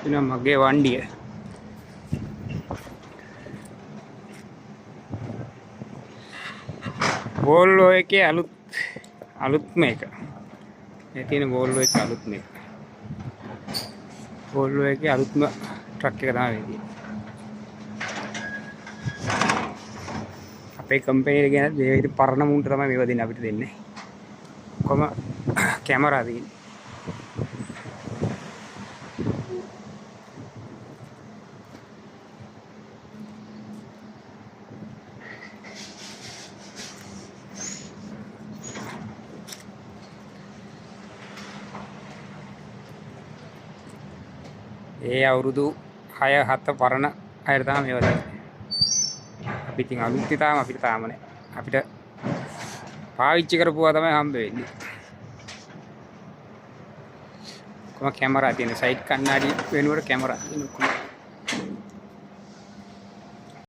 මගේ වණ්ඩිය. වෝල්වෝ එකේ අලුත්ම එක. මේ තියෙන වෝල්වෝ එකේ අලුත්ම එක. වෝල්වෝ එකේ අලුත්ම ට්‍රක් එක තමයි තියෙන්නේ. අපේ කම්පැනි එක ගැන මේ විදිහට පරණ මුන්ට තමයි මේවා දෙන්නේ අපිට දෙන්නේ. කොහොම කැමරා තියෙන්නේ. ඒ අවුරුදු 6 7 පරණ අය තමයි මේවා දෙන්නේ. අපි ඉතින් අලුත් තාම අපිට තාම නෑ. අපිට පාවිච්චි කරපුවා තමයි හම්බ වෙන්නේ. කොහොම කැමරා තියෙන සයිඩ් කණ්ණාඩි වෙනුවට කැමරා තියෙන